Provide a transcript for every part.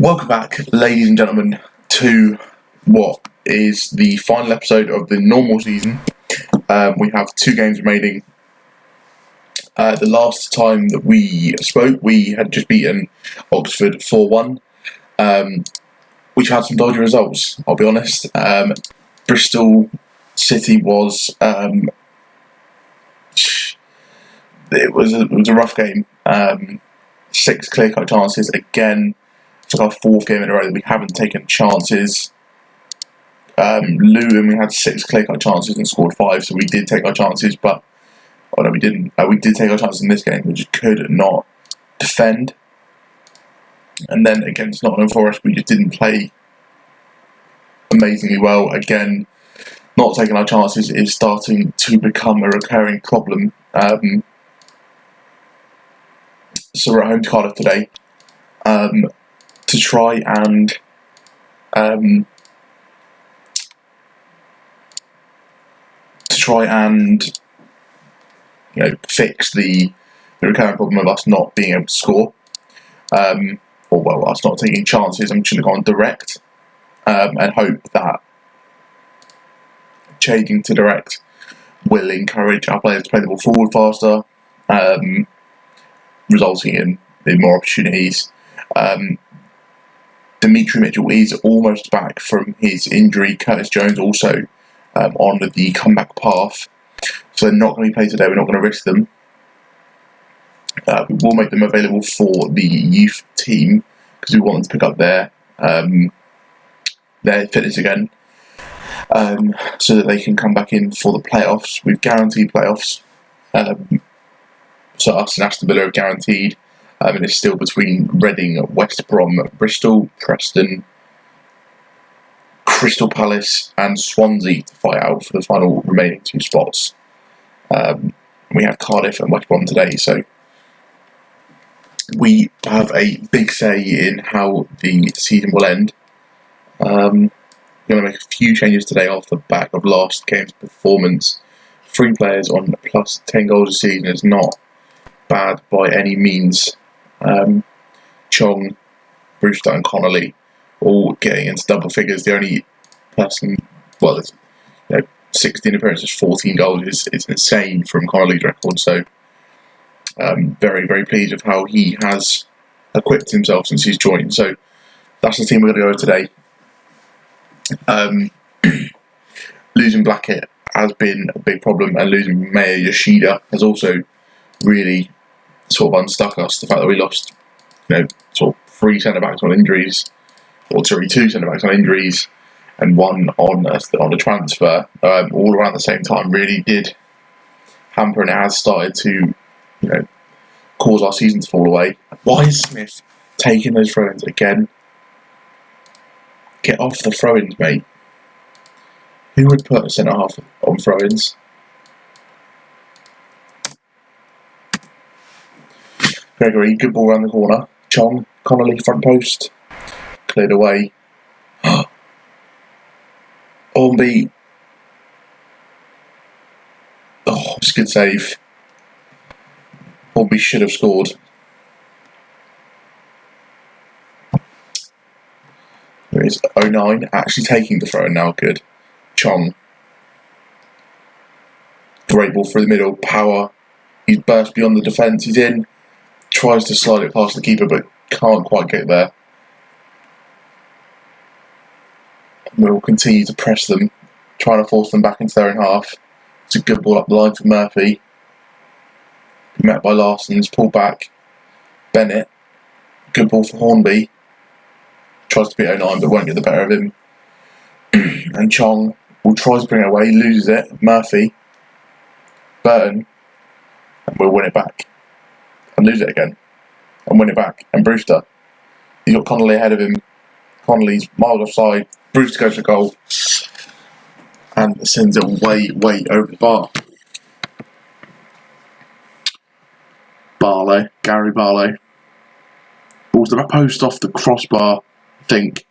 Welcome back, ladies and gentlemen, to what is the final episode of the normal season. We have 2 games remaining. The last time that we spoke, we had just beaten Oxford 4-1. Which had some dodgy results, I'll be honest. Bristol City was... it was a rough game. 6 clear-cut chances. Again, it's like our 4th game in a row that we haven't taken chances. Luton, we had 6 clear-cut chances and scored 5, so we did take our chances, but... Oh no, we didn't. We did take our chances in this game, we just could not defend. And then against Nottingham Forest, we just didn't play amazingly well. Again, not taking our chances is starting to become a recurring problem. So we're at home to Cardiff today to try and fix the recurring problem of us not being able to score, us not taking chances. I'm just going to go on direct and hope that changing to direct will encourage our players to play the ball forward faster, resulting in more opportunities. Dimitri Mitchell is almost back from his injury. Curtis Jones also on the comeback path. So they're not going to be played today. We're not going to risk them. We will make them available for the youth team because we want them to pick up their fitness again, so that they can come back in for the playoffs. We've guaranteed playoffs. So us and Aston Villa are guaranteed. And it's still between Reading, West Brom, Bristol, Preston, Crystal Palace and Swansea to fight out for the final remaining 2 spots. We have Cardiff and West Brom today, so we have a big say in how the season will end. I'm going to make a few changes today off the back of last game's performance. 3 players on plus 10 goals a season is not bad by any means. Chong, Brewster and Connolly all getting into double figures. The only person, 16 appearances, 14 goals is insane from Connolly's record. So very, very pleased with how he has equipped himself since he's joined. So that's the team we're going to go today. Losing Blackett has been a big problem, and losing Mayor Yoshida has also really sort of unstuck us. The fact that we lost, 3 centre-backs on injuries, or 2 centre-backs on injuries, and 1 on a transfer, all around the same time, really did hamper, and it has started to, cause our season to fall away. Why is Smith taking those throw-ins again? Get off the throw-ins, mate. Who would put a centre-half on throw-ins? Gregory, good ball around the corner. Chong, Connolly, front post. Cleared away. Ormby. Oh, it's a good save. Ormby should have scored. There is 09, actually taking the throw now. Good. Chong. Great ball through the middle. Power. He's burst beyond the defence. He's in. Tries to slide it past the keeper, but can't quite get there. We'll continue to press them, trying to force them back into their own half. It's a good ball up the line for Murphy. Met by Larson's, pulled back. Bennett. Good ball for Hornby. Tries to beat 09, but won't get the better of him. And Chong will try to bring it away, loses it. Murphy. Burton. And we'll win it back. And lose it again. And win it back. And Brewster. He's got Connolly ahead of him. Connolly's miles offside. Brewster goes for goal. And sends it way over the bar. Barlow. Gary Barlow. Ball's the back post off the crossbar, I think.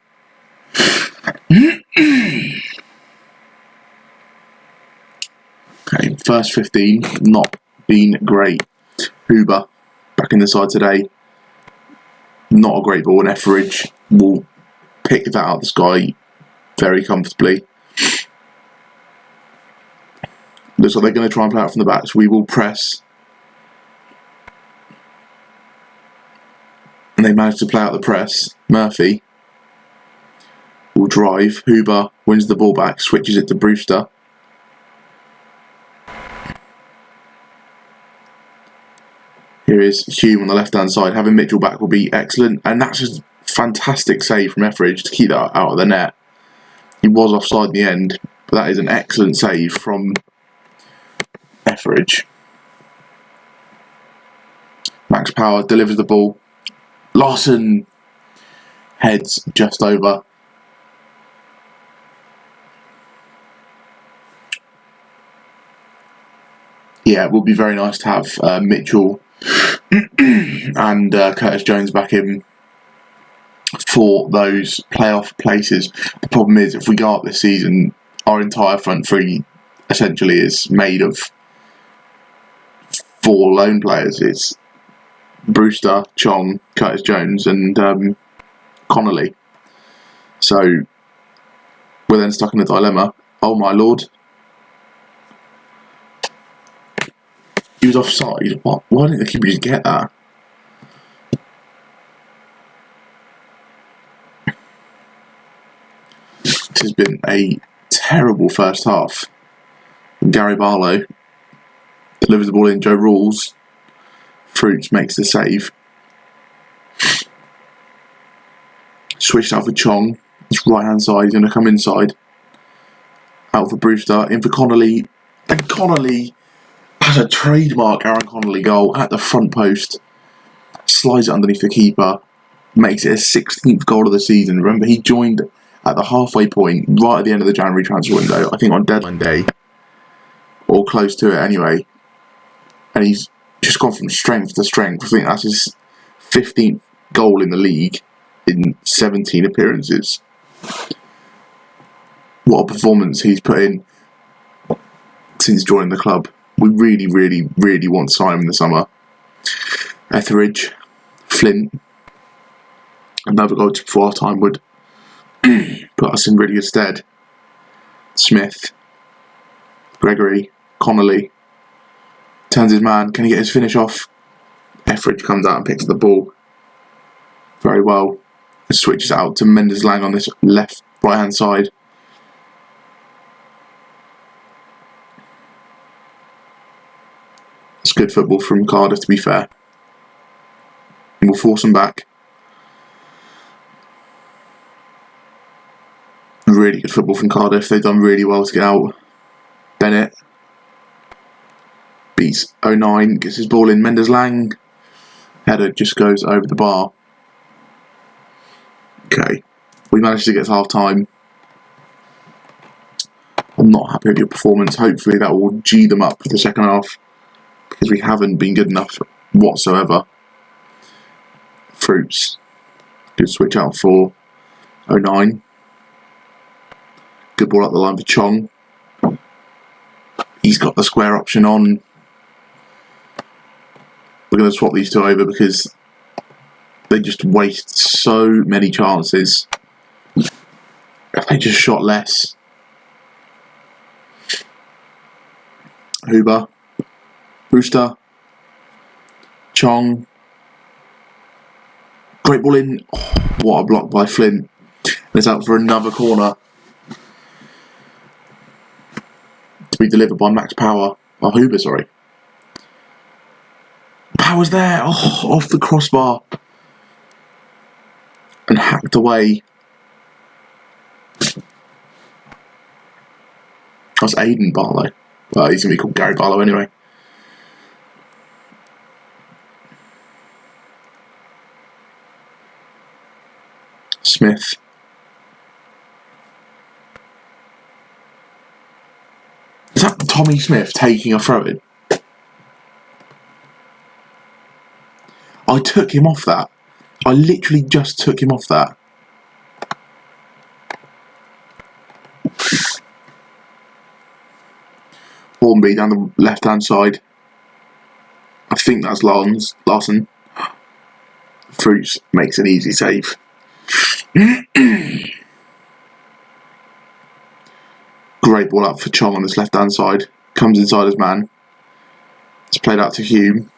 Okay, first 15, not been great. Huber back in the side today. Not a great ball, and Etheridge will pick that out of the sky very comfortably. Looks like they're going to try and play out from the back, so we will press. And they manage to play out the press. Murphy will drive. Huber wins the ball back, switches it to Brewster. Here is Hume on the left-hand side. Having Mitchell back will be excellent. And that's just a fantastic save from Etheridge to keep that out of the net. He was offside in the end, but that is an excellent save from Etheridge. Max Power delivers the ball. Larson heads just over. Yeah, it would be very nice to have Mitchell and Curtis Jones back in for those playoff places. The problem is, if we go up this season, our entire front three essentially is made of 4 lone players. It's Brewster, Chong, Curtis Jones and Connolly. So we're then stuck in a dilemma. Oh my lord. He was offside. What? Why didn't the keeper just get that? This has been a terrible first half. Gary Barlow delivers the ball in. Joe Rules. Fruits makes the save. Switched out for Chong. It's right hand side. He's going to come inside. Out for Brewster. In for Connolly. And Connolly has a trademark Aaron Connolly goal at the front post. Slides it underneath the keeper. Makes it a 16th goal of the season. Remember, he joined at the halfway point, right at the end of the January transfer window. I think on deadline day. Or close to it anyway. And he's just gone from strength to strength. I think that's his 15th goal in the league in 17 appearances. What a performance he's put in since joining the club. We really, really, really want to sign him in the summer. Etheridge, Flint, another goal before our time would put us in really good stead. Smith, Gregory, Connolly, turns his man. Can he get his finish off? Etheridge comes out and picks up the ball very well. And switches out to Mendes Lang on this right hand side. It's good football from Cardiff, to be fair. And we'll force them back. Really good football from Cardiff. They've done really well to get out. Bennett beats 09, gets his ball in. Mendes Lang. Header just goes over the bar. Okay. We managed to get to half time. I'm not happy with your performance. Hopefully that will G them up for the second half, because we haven't been good enough whatsoever. Fruits. Good switch out for 09. Good ball up the line for Chong. He's got the square option on. We're going to swap these two over because they just waste so many chances. If they just shot less. Huber. Brewster. Chong. Great ball in. Oh, what a block by Flint. And it's out for another corner. To be delivered by Max Power. Oh, Huber, sorry. Power's there. Oh, off the crossbar. And hacked away. That's Aidan Barlow. Well, he's going to be called Gary Barlow anyway. Smith. Is that Tommy Smith taking a throw-in? I took him off that. I literally just took him off that. Hornby down the left-hand side. I think that's Larson. Fruits makes an easy save. Great ball out for Chong on this left-hand side. Comes inside his man. It's played out to Hume,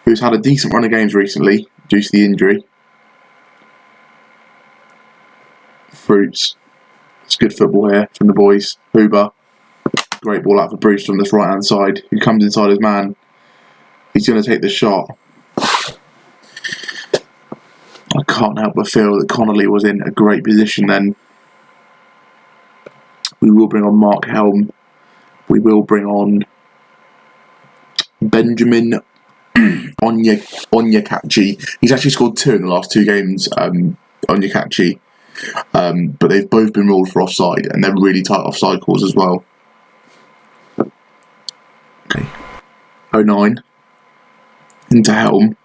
who's had a decent run of games recently due to the injury. Fruits. It's good football here from the boys. Huber. Great ball out for Bruce from this right-hand side, who comes inside his man. He's going to take the shot. I can't help but feel that Connolly was in a great position then. We will bring on Mark Helm. We will bring on Benjamin Onyekachi. He's actually scored 2 in the last 2 games, Onyekachi. But they've both been ruled for offside, and they're really tight offside calls as well. Okay. 09. Into Helm.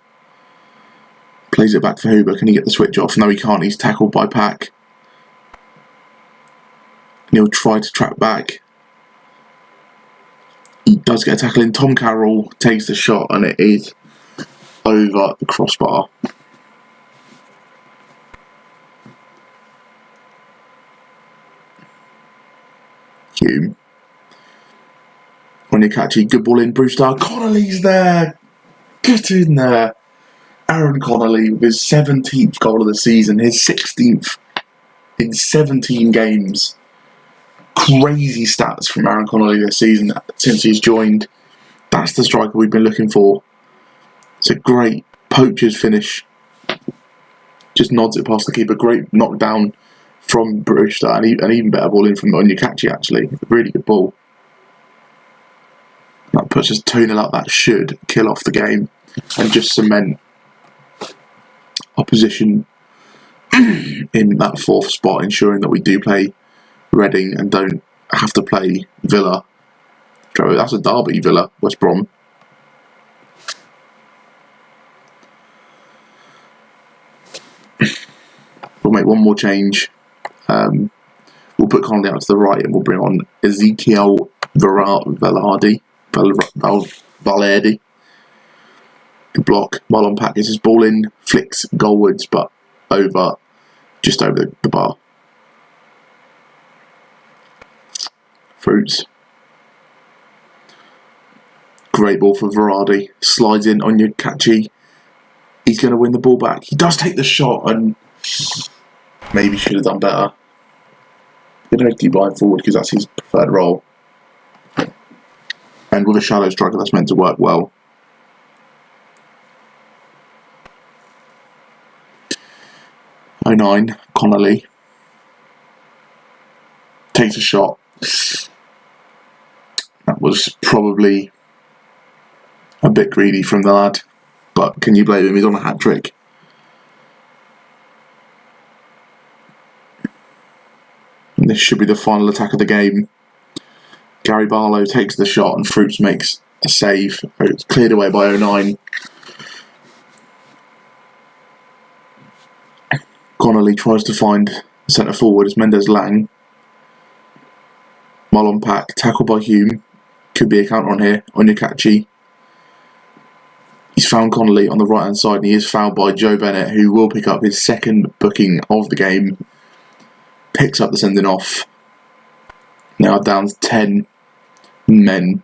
Plays it back for Huber. Can he get the switch off? No, he can't. He's tackled by Pack. And he'll try to track back. He does get a tackle in. Tom Carroll takes the shot, and it is over the crossbar. Hume. Onyekachi, good ball in. Brewster. Connolly's there. Get in there. Aaron Connolly with his 17th goal of the season, his 16th in 17 games. Crazy stats from Aaron Connolly this season since he's joined. That's the striker we've been looking for. It's a great poacher's finish. Just nods it past the keeper. Great knockdown from Brewster, and an even better ball in from Onyekachi actually. Really good ball. That puts us 2-0 up. That should kill off the game and just cement our position in that 4th spot, ensuring that we do play Reading and don't have to play Villa. That's a derby, Villa, West Brom. We'll make one more change. We'll put Connolly out to the right and we'll bring on Ezekiel Valerdi. Good block. Marlon Pack gets his ball in, flicks goalwards, but just over the bar. Fruits. Great ball for Varadi. Slides in on Onyekachi. He's going to win the ball back. He does take the shot and maybe should have done better. Going to keep blind forward because that's his preferred role. And with a shallow striker, that's meant to work well. '09, Connolly takes a shot. That was probably a bit greedy from the lad, but can you blame him? He's on a hat-trick. And this should be the final attack of the game. Gary Barlow takes the shot and Fruits makes a save. It's cleared away by 09. Connolly tries to find centre forward as Mendes Lang. Marlon Pack, tackled by Hume. Could be a counter on here. Onyekachi. He's found Connolly on the right hand side and he is fouled by Joe Bennett, who will pick up his 2nd booking of the game. Picks up the sending off. Now down to 10 men.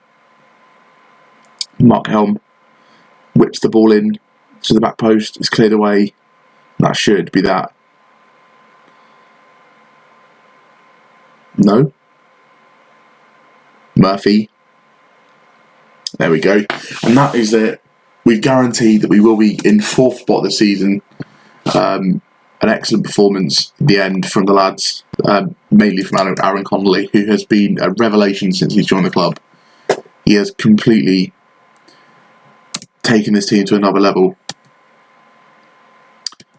Mark Helm whips the ball in to the back post. It's cleared away. That should be that. No. Murphy. There we go. And that is it. We've guaranteed that we will be in 4th spot this season. An excellent performance at the end from the lads, mainly from Aaron Connolly, who has been a revelation since he's joined the club. He has completely taken this team to another level.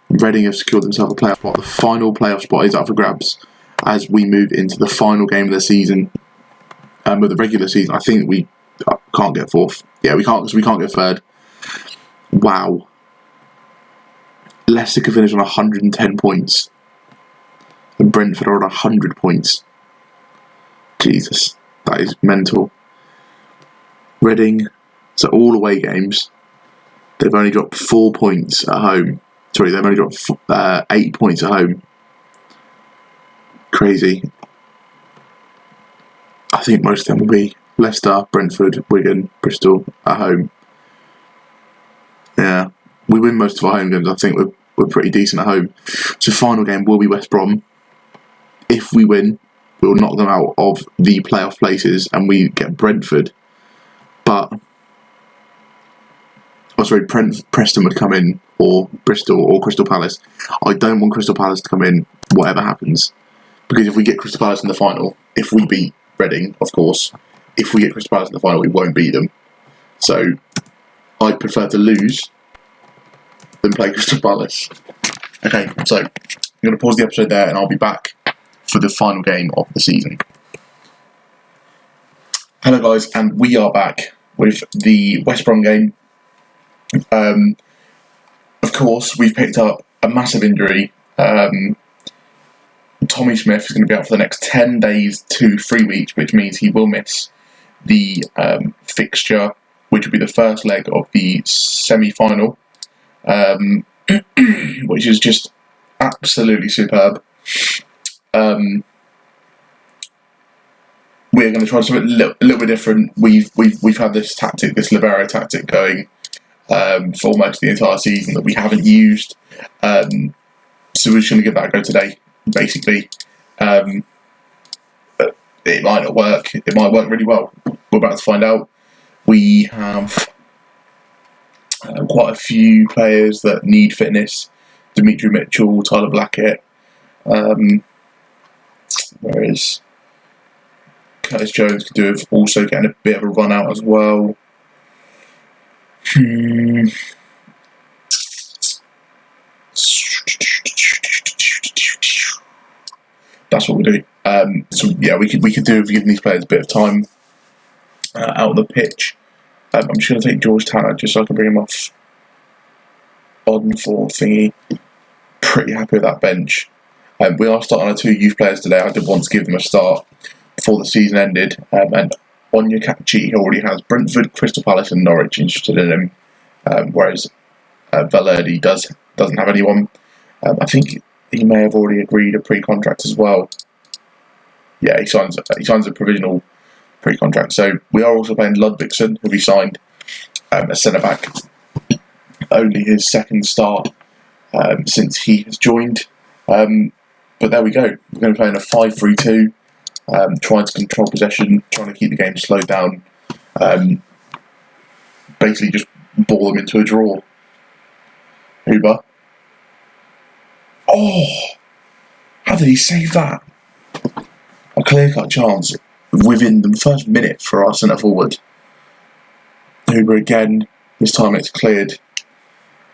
Reading have secured themselves a playoff spot. The final playoff spot is up for grabs as we move into the final game of the season. With the regular season, I think we can't get 4th. Yeah, we can't, because we can't get 3rd. Wow. Leicester could finish on 110 points. And Brentford are on 100 points. Jesus, that is mental. Reading, so all away games. They've only dropped 4 points at home. Sorry, they've only dropped 8 points at home. Crazy. I think most of them will be Leicester, Brentford, Wigan, Bristol at home. Yeah, we win most of our home games. I think we're pretty decent at home. So final game will be West Brom. If we win, we'll knock them out of the playoff places and we get Brentford. But Preston would come in, or Bristol, or Crystal Palace. I don't want Crystal Palace to come in, whatever happens. Because if we get Crystal Palace in the final, if we beat Reading, of course, if we get Crystal Palace in the final, we won't beat them. So I'd prefer to lose than play Crystal Palace. Okay, so I'm going to pause the episode there and I'll be back for the final game of the season. Hello guys, and we are back with the West Brom game. Of course, we've picked up a massive injury. Tommy Smith is going to be out for the next 10 days to 3 weeks, which means he will miss the fixture, which will be the first leg of the semi-final, which is just absolutely superb. We're going to try something a little bit different. We've had this tactic, this libero tactic, going for almost the entire season that we haven't used. So we're just going to give that a go today. Basically, it might not work. It might work really well. We're about to find out. We have quite a few players that need fitness. Dimitri Mitchell, Tyler Blackett. Whereas Curtis Jones could do with also getting a bit of a run out as well. That's what we do. So yeah, we could do with giving these players a bit of time out on the pitch. I'm just going to take George Tanner just so I can bring him off on for thingy. Pretty happy with that bench. We are starting our 2 youth players today. I did want to give them a start before the season ended. And Onyekachi already has Brentford, Crystal Palace and Norwich interested in him. Whereas Valerde doesn't have anyone. I think he may have already agreed a pre-contract as well. Yeah, he signs a provisional pre-contract. So we are also playing Ludvigsen, who we signed as centre-back. Only his second start since he has joined. But there we go. We're going to play in a 5-3-2, trying to control possession, trying to keep the game slowed down. Basically just ball them into a draw. Huber. Oh! How did he save that? A clear-cut chance within the first minute for our centre-forward. Huber again. This time it's cleared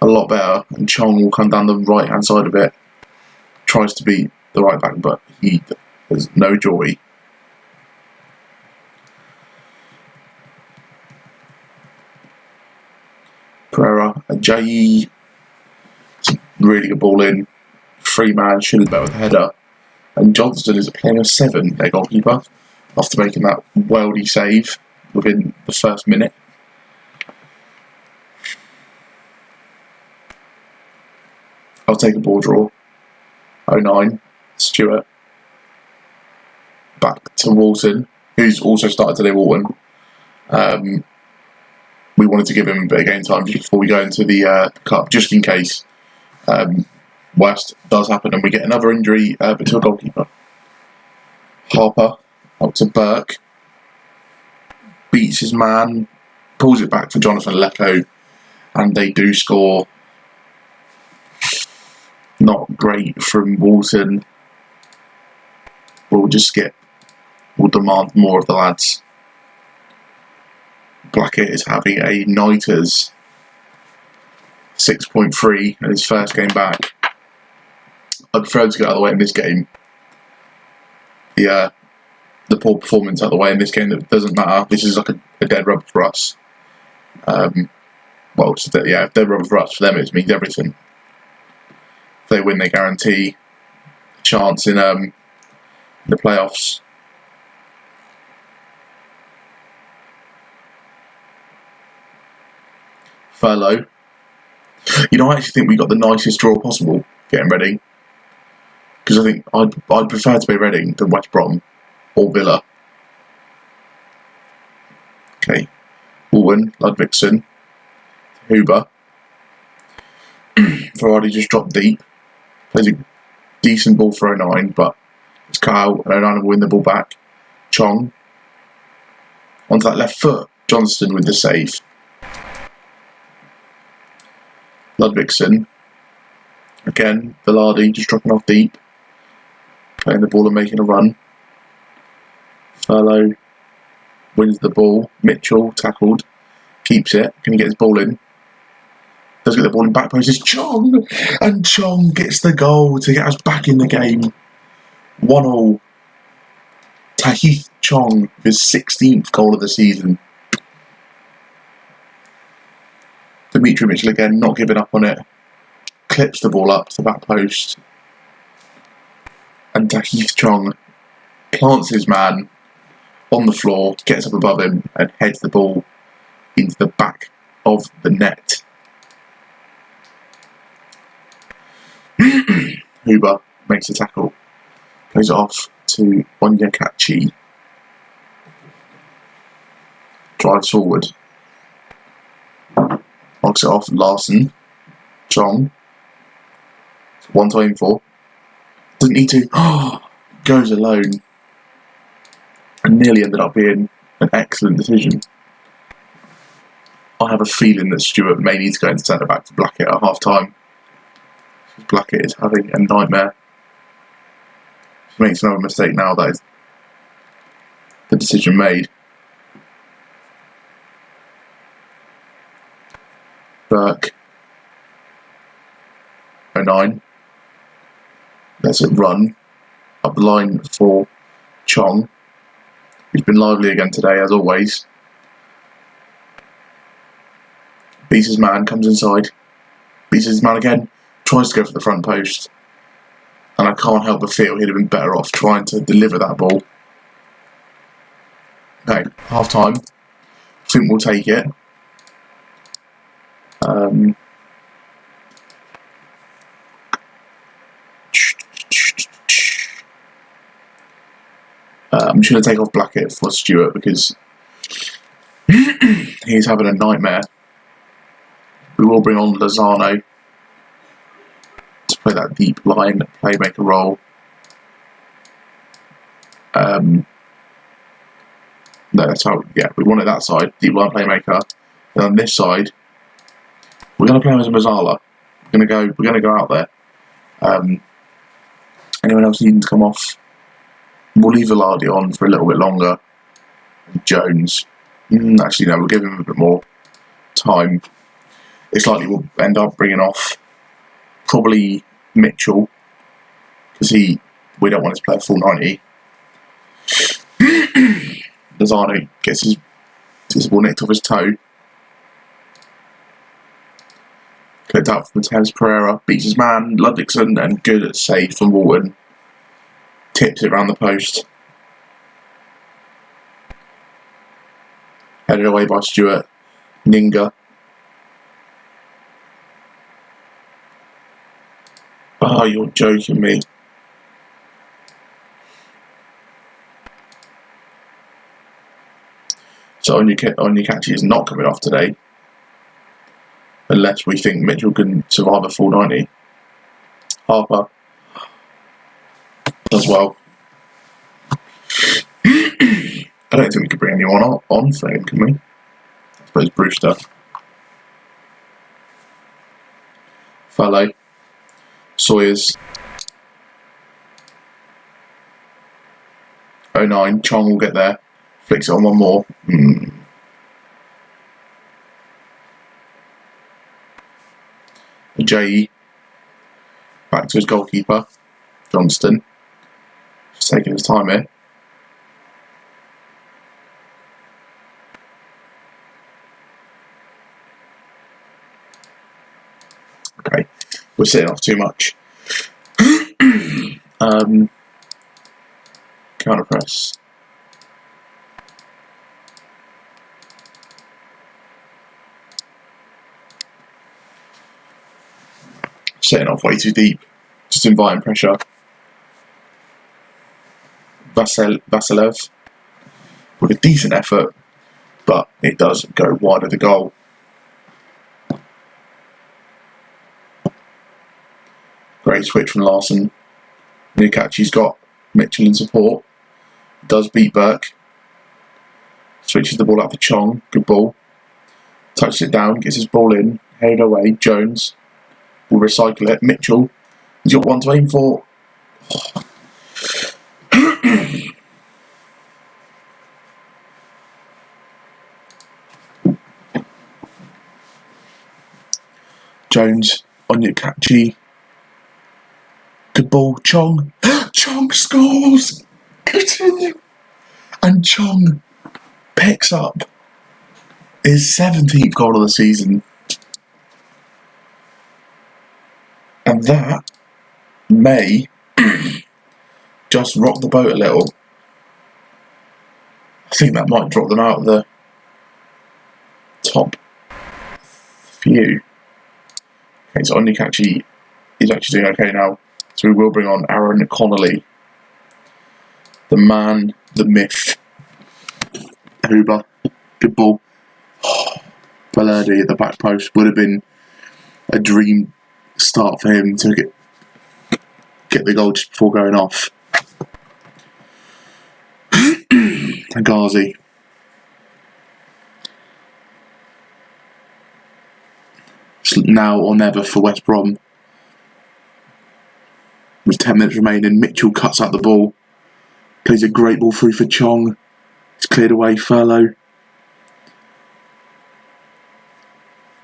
a lot better, and Chong will come down the right-hand side of it. Tries to beat the right back, but he has no joy. Pereira, Ajayi. Really good ball in. 3-man, should have been with a header. And Johnston is playing a 7, their goalkeeper, after making that worldy save within the first minute. I'll take a ball draw. 09, Stewart. Back to Walton, who's also started today, Walton. We wanted to give him a bit of game time just before we go into the cup, just in case worst does happen and we get another injury, but to a goalkeeper. Harper out to Burke. Beats his man, pulls it back for Jonathan Lecco, and they do score. Not great from Walton. We'll just skip. We'll demand more of the lads. Blackett is having a Nighters 6.3 in his first game back. I prefer him to get out of the way in this game. The poor performance out of the way in this game, that doesn't matter. This is like a dead rubber for us. Dead rubber for us. For them, it means everything. If they win, they guarantee a chance in the playoffs. Furlough You know, I actually think we got the nicest draw possible getting Reading. Because I think I'd prefer to be Reading than West Brom or Villa. Okay. Woolwyn, Ludvigsen, Huber. Vardy just dropped deep. Plays a decent ball for 09, but it's cut out and 09 will win the ball back. Chong. Onto that left foot. Johnston with the save. Ludvigsen. Again, Velarde just dropping off deep. Playing the ball and making a run. Furlow wins the ball. Mitchell tackled. Keeps it. Can he get his ball in? Does get the ball in back post. It's Chong! And Chong gets the goal to get us back in the game. 1-1. Tahith Chong, his 16th goal of the season. Dimitri Mitchell again, not giving up on it. Clips the ball up to the back post. And Tahith Chong plants his man on the floor, gets up above him and heads the ball into the back of the net. Huber makes a tackle, plays it off to Onyekachi, drives forward, knocks it off Larson, Chong, one to aim for, doesn't need to, goes alone, and nearly ended up being an excellent decision. I have a feeling that Stewart may need to go into centre back for Blackett at half time. Blackett is having a nightmare. If he makes another mistake now, that is the decision made. Burke. 09. Lets it run up the line for Chong. He's been lively again today, as always. Beats his man, comes inside. Beats his man again. Tries to go for the front post. And I can't help but feel he'd have been better off trying to deliver that ball. Okay, half time. I think we'll take it. I'm just going to take off Blackett for Stewart because he's having a nightmare. We will bring on Lozano to play that deep line playmaker role. No, that's how. Yeah, we wanted that side, deep line playmaker. And on this side, we're going to play him as a Mazzala. We're going to go out there. Anyone else needing to come off? We'll leave Velarde on for a little bit longer. Jones. Actually, no, we'll give him a bit more time. It's likely we'll end up bringing off probably Mitchell because we don't want to play a full 90. Lozano gets his ball nicked off his toe. Clipped out from Mateus Pereira, beats his man, Ludvigsen, and good at save from Woolwyn. Tips it around the post. Headed away by Stewart. Ninga. Oh, you're joking me. So Onyekachi is not coming off today. Unless we think Mitchell can survive a full 90. Harper does well. I don't think we could bring anyone on for him, can we? I suppose Brewster. Fallow. Sawyers. 09. Chong will get there. Flicks it on one more. J. Back to his goalkeeper. Johnston. Just taking his time here. Okay. We're sitting off too much. Counter press. setting off way too deep, just inviting pressure. Vasilev with a decent effort, but it does go wide of the goal. Great switch from Larson. Newcatchy's got Mitchell in support. Does beat Burke. Switches the ball out for Chong. Good ball. Touches it down, gets his ball in, headed away. Jones will recycle it. Mitchell, he's got one to aim for. Jones on Newcatchy. Good ball, Chong. Chong scores! Continue. And Chong picks up his 17th goal of the season. And that may just rock the boat a little. I think that might drop them out of the top few. Okay, so Onyekachi is actually doing okay now. So we will bring on Aaron Connolly. The man, the myth. Huber. Good ball. Valerde at the back post would have been a dream start for him to get the goal just before going off. Ghazi. Now or never for West Brom. With 10 minutes remaining, Mitchell cuts out the ball. Plays a great ball through for Chong. It's cleared away, Furlow.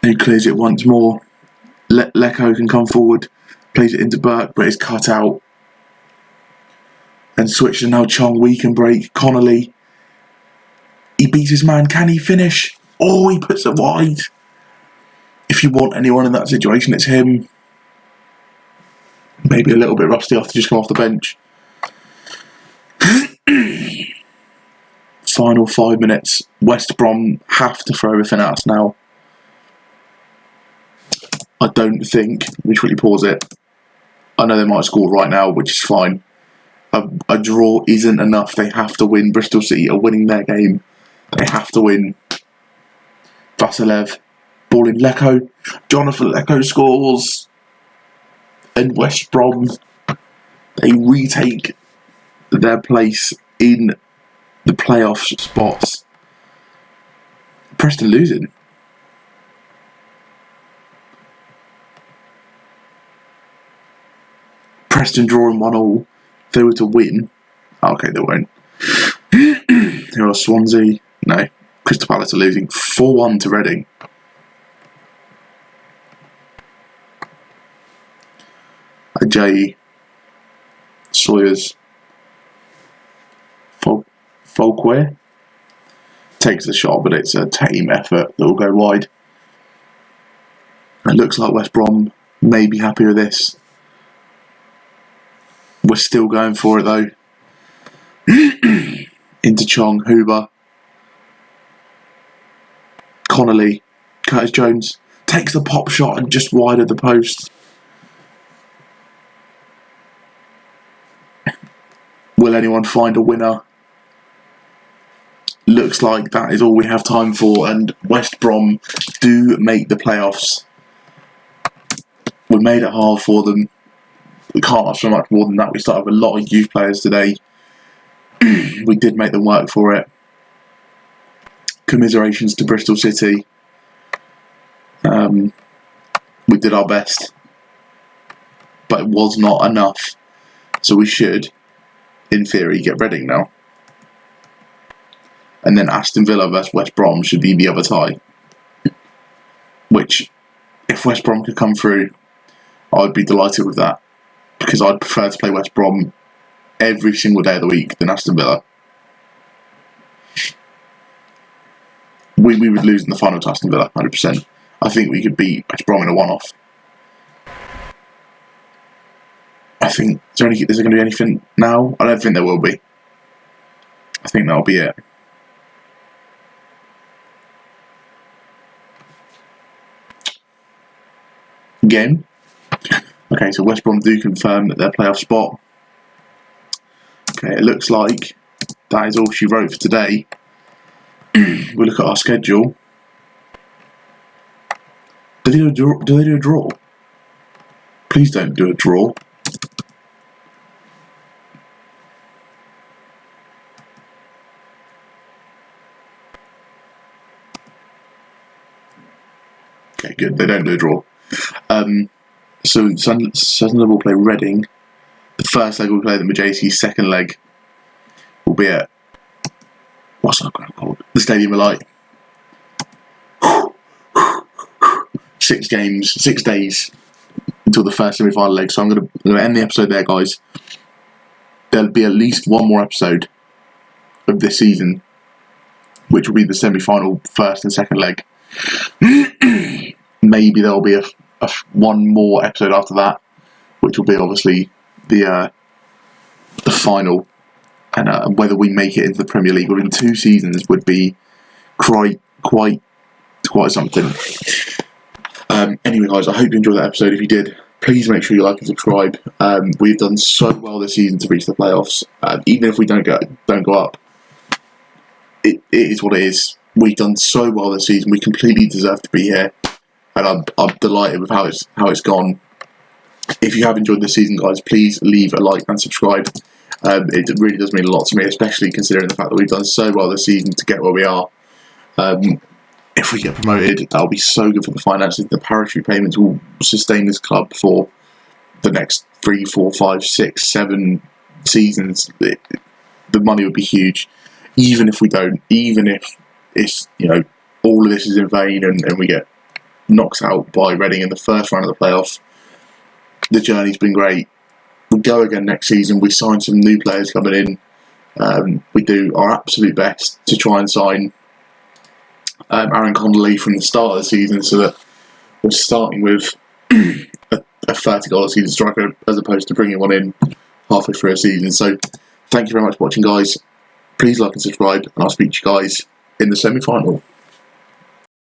He clears it once more. Lecco can come forward. Plays it into Burke, but it's cut out. And switches now Chong. Weak and break. Connolly. He beats his man. Can he finish? Oh, he puts it wide. If you want anyone in that situation, it's him. Maybe a little bit rusty after just come off the bench. Final 5 minutes. West Brom have to throw everything at us now. I don't think. Let me quickly pause it. I know they might score right now, which is fine. A draw isn't enough. They have to win. Bristol City are winning their game. They have to win. Vasilev. Ball in Lecco. Jonathan Lecco scores. And West Brom, they retake their place in the playoff spots. Preston losing. Preston drawing 1-1. If they were to win, okay, they won't. Here are Swansea. No, Crystal Palace are losing 4-1 to Reading. Ajayi, Sawyers, Folkware takes the shot, but it's a tame effort that will go wide. It looks like West Brom may be happy with this. We're still going for it though. Into Chong, Huber, Connolly, Curtis Jones takes the pop shot and just wide of the post. Will anyone find a winner? Looks like that is all we have time for, and West Brom do make the playoffs. We made it hard for them. We can't ask for much more than that. We started with a lot of youth players today. We did make them work for it. Commiserations to Bristol City. We did our best, but it was not enough. So we should, in theory, get Reading now. And then Aston Villa versus West Brom should be the other tie. Which, if West Brom could come through, I'd be delighted with that. Because I'd prefer to play West Brom every single day of the week than Aston Villa. We would lose in the final to Aston Villa, 100%. I think we could beat West Brom in a one-off. I think, is there going to be anything now? I don't think there will be. I think that'll be it. Game. Okay, so West Brom do confirm that their playoff spot. Okay, it looks like that is all she wrote for today. We look at our schedule. Do they do a draw? Please don't do a draw. Okay, good. They don't do a draw. So Sunderland will play Reading. The first leg will play them at JC. Second leg will be at what's that ground called? The Stadium of Light. 6 games, 6 days until the first semi-final leg. So I'm going to end the episode there, guys. There'll be at least one more episode of this season, which will be the semi-final first and second leg. Maybe there'll be one more episode after that, which will be obviously the final, and whether we make it into the Premier League within 2 seasons would be quite something. Anyway, guys, I hope you enjoyed that episode. If you did, please make sure you like and subscribe. We've done so well this season to reach the playoffs. Even if we don't go up, it is what it is. We've done so well this season. We completely deserve to be here, and I'm delighted with how it's gone. If you have enjoyed this season, guys, please leave a like and subscribe. It really does mean a lot to me, especially considering the fact that we've done so well this season to get where we are. If we get promoted, that'll be so good for the finances. The parachute payments will sustain this club for the next 3, 4, 5, 6, 7 seasons. The money would be huge. Even if we don't, even if it's, all of this is in vain and we get knocked out by Reading in the first round of the playoff, the journey's been great. We go again next season. We sign some new players coming in. We do our absolute best to try and sign Aaron Connolly from the start of the season, so that we're starting with a 30-goal season striker as opposed to bringing one in halfway through a season. So thank you very much for watching, guys. Please like and subscribe, and I'll speak to you guys in the semi-final.